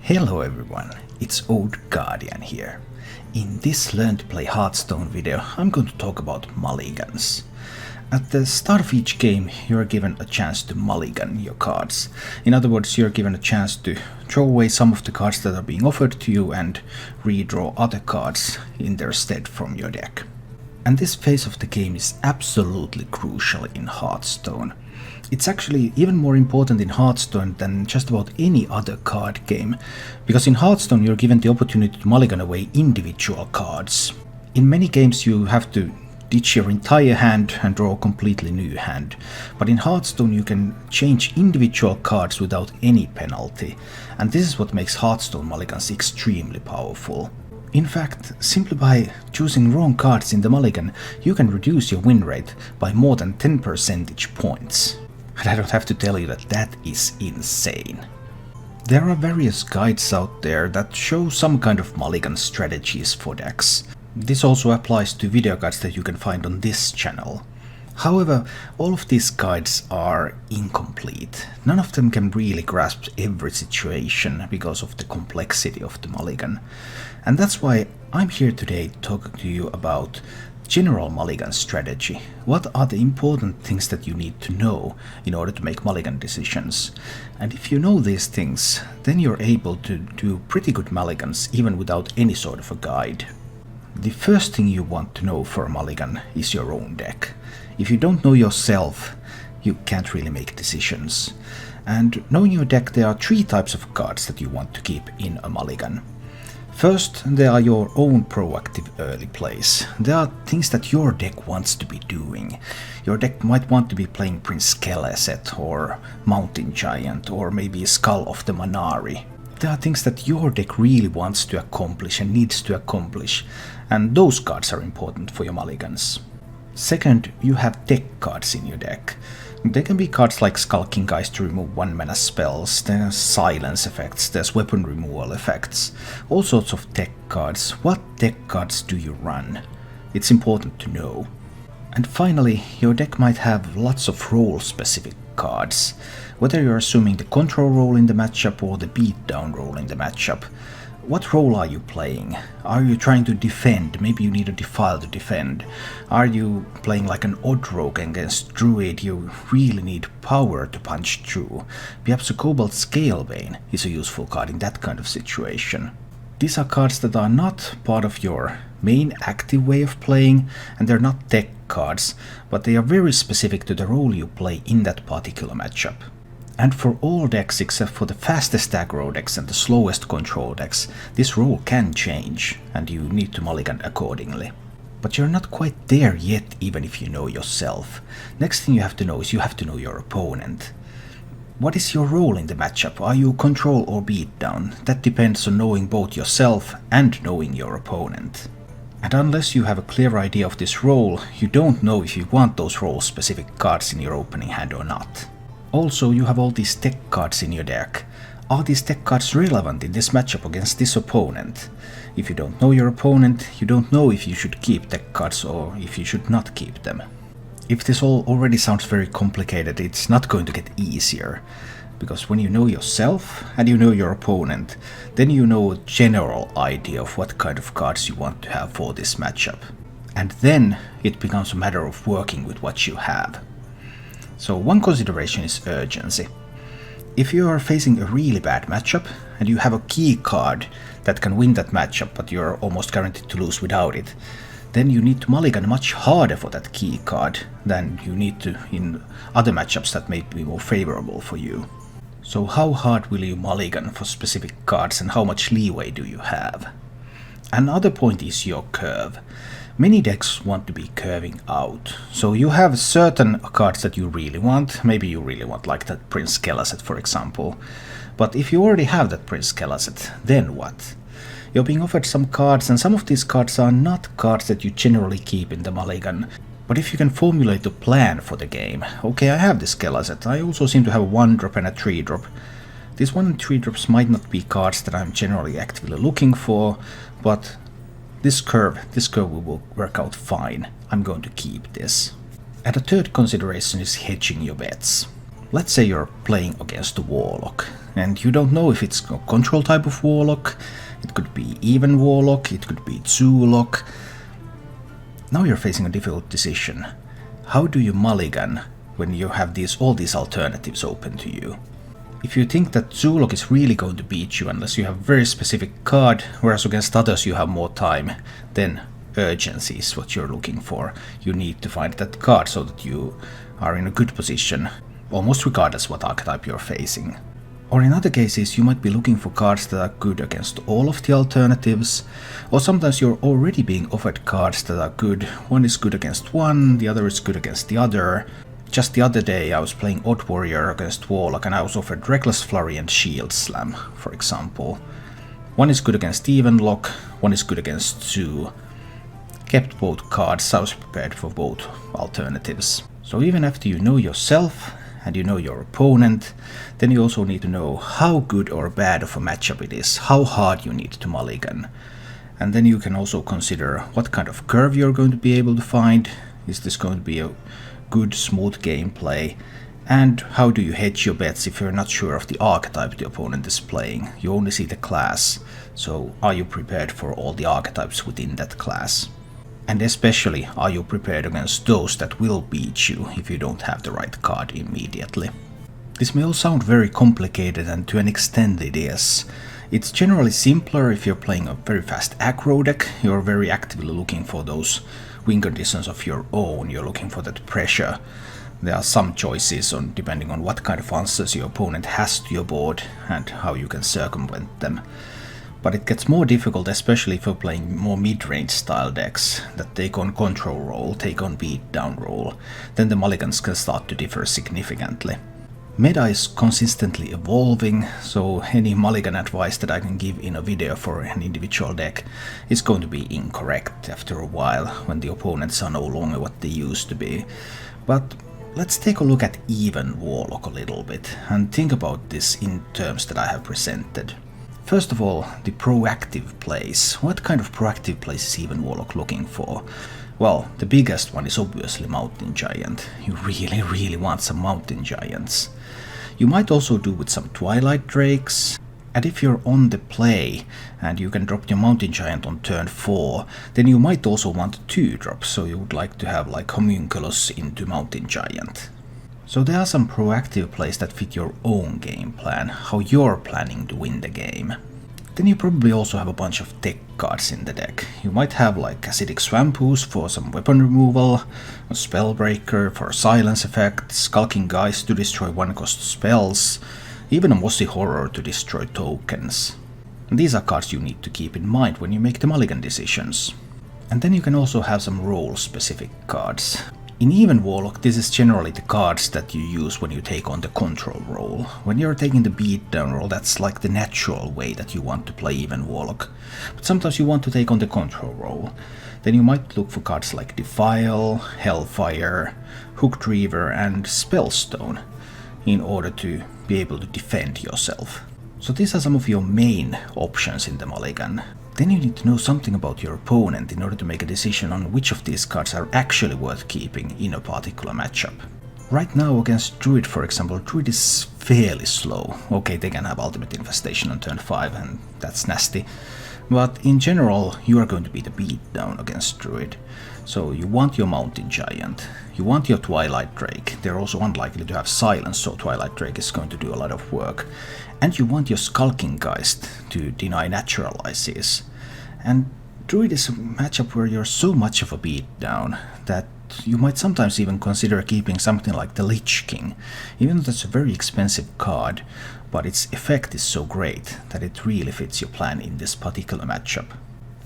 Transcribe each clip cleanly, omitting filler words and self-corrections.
Hello everyone, it's Old Guardian here. In this Learn to Play Hearthstone video, I'm going to talk about mulligans. At the start of each game, you're given a chance to mulligan your cards. In other words, you're given a chance to throw away some of the cards that are being offered to you and redraw other cards in their stead from your deck. And this phase of the game is absolutely crucial in Hearthstone. It's actually even more important in Hearthstone than just about any other card game, because in Hearthstone you're given the opportunity to mulligan away individual cards. In many games you have to ditch your entire hand and draw a completely new hand, but in Hearthstone you can change individual cards without any penalty, and this is what makes Hearthstone mulligans extremely powerful. In fact, simply by choosing wrong cards in the mulligan, you can reduce your win rate by more than 10 percentage points. And I don't have to tell you that that is insane. There are various guides out there that show some kind of mulligan strategies for decks. This also applies to video guides that you can find on this channel. However, all of these guides are incomplete. None of them can really grasp every situation because of the complexity of the mulligan. And that's why I'm here today to talk to you about general mulligan strategy. What are the important things that you need to know in order to make mulligan decisions? And if you know these things, then you're able to do pretty good mulligans even without any sort of a guide. The first thing you want to know for a mulligan is your own deck. If you don't know yourself, you can't really make decisions. And knowing your deck, there are three types of cards that you want to keep in a mulligan. First, there are your own proactive early plays. There are things that your deck wants to be doing. Your deck might want to be playing Prince Keleseth or Mountain Giant or maybe Skull of the Manari. There are things that your deck really wants to accomplish and needs to accomplish, and those cards are important for your mulligans. Second, you have tech cards in your deck. They can be cards like Skulking Guys to remove 1-mana spells, there's silence effects, there's weapon removal effects, all sorts of tech cards. What tech cards do you run? It's important to know. And finally, your deck might have lots of role-specific cards. Whether you're assuming the control role in the matchup or the beatdown role in the matchup, what role are you playing? Are you trying to defend? Maybe you need a Defile to defend. Are you playing like an odd rogue against Druid? You really need power to punch through. Perhaps a Cobalt Scalebane is a useful card in that kind of situation. These are cards that are not part of your main active way of playing, and they're not tech cards, but they are very specific to the role you play in that particular matchup. And for all decks except for the fastest aggro decks and the slowest control decks, this role can change, and you need to mulligan accordingly. But you're not quite there yet, even if you know yourself. Next thing you have to know is you have to know your opponent. What is your role in the matchup? Are you control or beatdown? That depends on knowing both yourself and knowing your opponent. And unless you have a clear idea of this role, you don't know if you want those role-specific cards in your opening hand or not. Also, you have all these tech cards in your deck. Are these tech cards relevant in this matchup against this opponent? If you don't know your opponent, you don't know if you should keep tech cards or if you should not keep them. If this all already sounds very complicated, it's not going to get easier. Because when you know yourself and you know your opponent, then you know a general idea of what kind of cards you want to have for this matchup. And then it becomes a matter of working with what you have. So one consideration is urgency. If you are facing a really bad matchup and you have a key card that can win that matchup but you're almost guaranteed to lose without it, then you need to mulligan much harder for that key card than you need to in other matchups that may be more favorable for you. So how hard will you mulligan for specific cards and how much leeway do you have? Another point is your curve. Many decks want to be curving out, so you have certain cards that you really want. Maybe you really want like that Prince Keleseth, for example. But if you already have that Prince Keleseth, then what? You're being offered some cards, and some of these cards are not cards that you generally keep in the mulligan. But if you can formulate a plan for the game, okay, I have this Keleseth, I also seem to have a 1-drop and a 3-drop. These 1 and 3 drops might not be cards that I'm generally actively looking for, but this curve will work out fine. I'm going to keep this. And a third consideration is hedging your bets. Let's say you're playing against a Warlock, and you don't know if it's a control type of Warlock, it could be even Warlock, it could be Zoolock. Now you're facing a difficult decision. How do you mulligan when you have all these alternatives open to you? If you think that Zoolock is really going to beat you unless you have a very specific card, whereas against others you have more time, then urgency is what you're looking for. You need to find that card so that you are in a good position, almost regardless what archetype you're facing. Or in other cases you might be looking for cards that are good against all of the alternatives, or sometimes you're already being offered cards that are good. One is good against one, the other is good against the other. Just the other day I was playing Odd Warrior against Warlock and I was offered Reckless Flurry and Shield Slam, for example. One is good against Evenlock, one is good against Zoo. Kept both cards, I was prepared for both alternatives. So even after you know yourself and you know your opponent, then you also need to know how good or bad of a matchup it is, how hard you need to mulligan. And then you can also consider what kind of curve you're going to be able to find. Is this going to be a good, smooth gameplay? And how do you hedge your bets if you're not sure of the archetype the opponent is playing? You only see the class, so are you prepared for all the archetypes within that class? And especially, are you prepared against those that will beat you if you don't have the right card immediately? This may all sound very complicated, and to an extent it is. It's generally simpler if you're playing a very fast aggro deck. You're very actively looking for those win conditions of your own, you're looking for that pressure. There are some choices depending on what kind of answers your opponent has to your board and how you can circumvent them. But it gets more difficult, especially if you're playing more mid-range style decks that take on control role, take on beatdown role. Then the mulligans can start to differ significantly. Meta is consistently evolving, so any mulligan advice that I can give in a video for an individual deck is going to be incorrect after a while, when the opponents are no longer what they used to be. But let's take a look at even Warlock a little bit, and think about this in terms that I have presented. First of all, the proactive plays. What kind of proactive plays is even Warlock looking for? Well, the biggest one is obviously Mountain Giant. You really want some Mountain Giants. You might also do with some Twilight Drakes, and if you're on the play and you can drop your Mountain Giant on turn 4, then you might also want a 2-drop, so you would like to have like Homunculus into Mountain Giant. So there are some proactive plays that fit your own game plan, how you're planning to win the game. Then you probably also have a bunch of tech cards in the deck. You might have like Acidic Swampooze for some weapon removal, a Spellbreaker for a silence effect, Skulking Geist to destroy 1-cost spells, even a Mossy Horror to destroy tokens. And these are cards you need to keep in mind when you make the mulligan decisions. And then you can also have some role-specific cards. In even Warlock, this is generally the cards that you use when you take on the control role. When you're taking the beatdown role, that's like the natural way that you want to play even Warlock. But sometimes you want to take on the control role. Then you might look for cards like Defile, Hellfire, Hooked Reaver and Spellstone in order to be able to defend yourself. So these are some of your main options in the mulligan. Then you need to know something about your opponent in order to make a decision on which of these cards are actually worth keeping in a particular matchup. Right now against Druid, for example, Druid is fairly slow. Okay, they can have Ultimate Infestation on turn 5 and that's nasty. But in general, you are going to be the beatdown against Druid. So you want your Mountain Giant, you want your Twilight Drake, they're also unlikely to have silence, so Twilight Drake is going to do a lot of work. And you want your Skulking Geist to deny naturalizes. And Druid is a matchup where you're so much of a beatdown that you might sometimes even consider keeping something like the Lich King, even though that's a very expensive card, but its effect is so great that it really fits your plan in this particular matchup.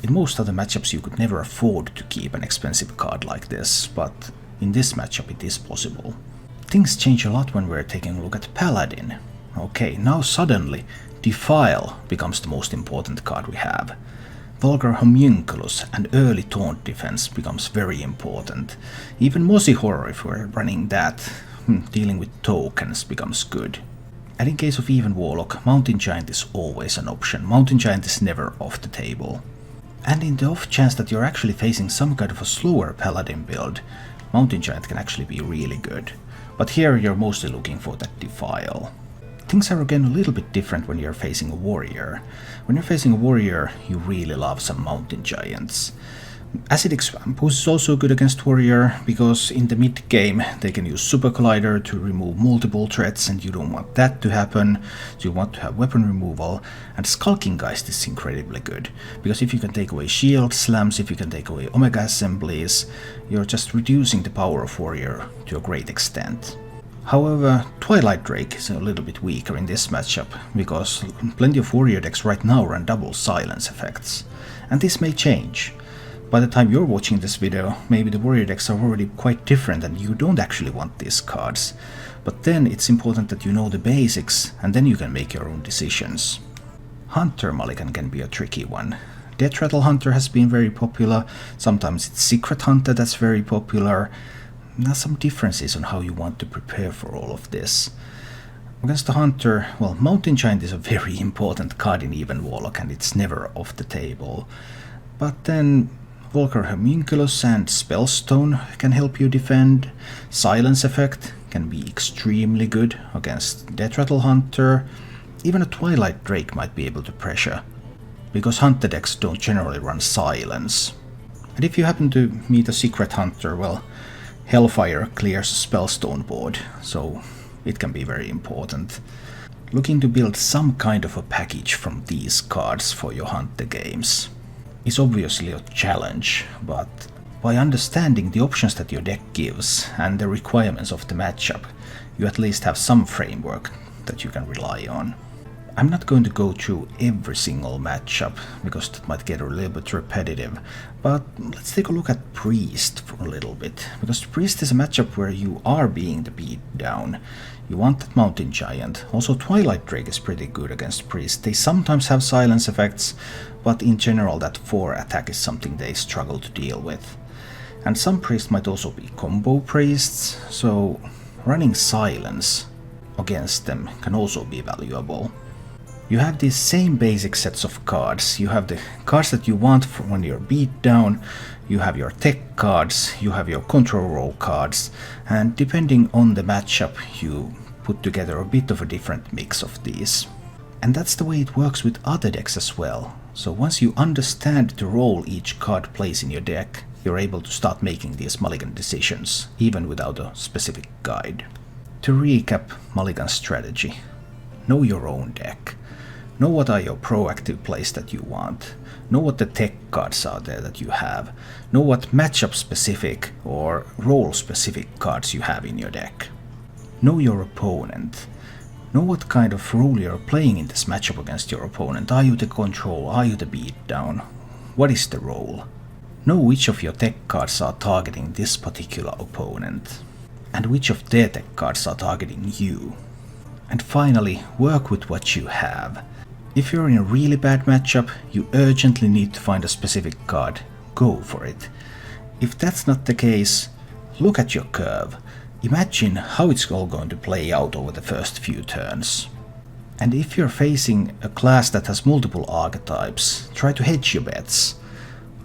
In most other matchups you could never afford to keep an expensive card like this, but in this matchup it is possible. Things change a lot when we're taking a look at Paladin. Okay, now suddenly Defile becomes the most important card we have. Vulgar Homunculus and early Taunt defense becomes very important. Even Mossy Horror, if we're running that, dealing with tokens becomes good. And in case of even Warlock, Mountain Giant is always an option. Mountain Giant is never off the table. And in the off chance that you're actually facing some kind of a slower Paladin build, Mountain Giant can actually be really good. But here you're mostly looking for that Defile. things are again a little bit different when you're facing a warrior. When you're facing a warrior, you really love some mountain giants. Acid Expose is also good against warrior, because in the mid game they can use Super Collider to remove multiple threats, and you don't want that to happen, so you want to have weapon removal. And Skulking Geist is incredibly good, because if you can take away shield slams, if you can take away Omega Assemblies, you're just reducing the power of warrior to a great extent. However, Twilight Drake is a little bit weaker in this matchup, because plenty of warrior decks right now run double silence effects, and this may change. By the time you're watching this video, maybe the warrior decks are already quite different and you don't actually want these cards. But then it's important that you know the basics, and then you can make your own decisions. Hunter Mulligan can be a tricky one. Death Rattle Hunter has been very popular, sometimes it's Secret Hunter that's very popular. There are some differences on how you want to prepare for all of this. Against the Hunter, well, Mountain Giant is a very important card in Even Warlock and it's never off the table. But then Volker Homunculus and Spellstone can help you defend. Silence Effect can be extremely good against Death Rattle Hunter. Even a Twilight Drake might be able to pressure, because Hunter decks don't generally run silence. And if you happen to meet a Secret Hunter, well, Hellfire clears a Spellstone board, so it can be very important. Looking to build some kind of a package from these cards for your Hunter games is obviously a challenge, but by understanding the options that your deck gives and the requirements of the matchup, you at least have some framework that you can rely on. I'm not going to go through every single matchup, because that might get a little bit repetitive, but let's take a look at Priest for a little bit, because Priest is a matchup where you are being the beat down. You want that Mountain Giant. Also Twilight Drake is pretty good against Priest. They sometimes have silence effects, but in general that 4 attack is something they struggle to deal with. And some Priests might also be combo Priests, so running silence against them can also be valuable. You have these same basic sets of cards. You have the cards that you want for when you're beat down, you have your tech cards, you have your control roll cards, and depending on the matchup you put together a bit of a different mix of these. And that's the way it works with other decks as well. So once you understand the role each card plays in your deck, you're able to start making these mulligan decisions, even without a specific guide. To recap Mulligan strategy: know your own deck. Know what are your proactive plays that you want. Know what the tech cards are there that you have. Know what matchup specific or role specific cards you have in your deck. Know your opponent. Know what kind of role you're playing in this matchup against your opponent. Are you the control? Are you the beatdown? What is the role? Know which of your tech cards are targeting this particular opponent, and which of their tech cards are targeting you. And finally, work with what you have. If you're in a really bad matchup, you urgently need to find a specific card. Go for it. If that's not the case, look at your curve. Imagine how it's all going to play out over the first few turns. And if you're facing a class that has multiple archetypes, try to hedge your bets.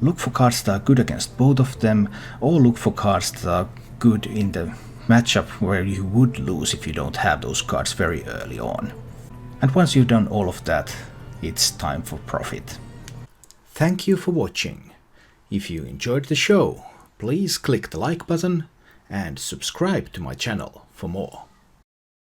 Look for cards that are good against both of them, or look for cards that are good in the matchup where you would lose if you don't have those cards very early on. And once you've done all of that, it's time for profit. Thank you for watching. If you enjoyed the show, please click the like button and subscribe to my channel for more.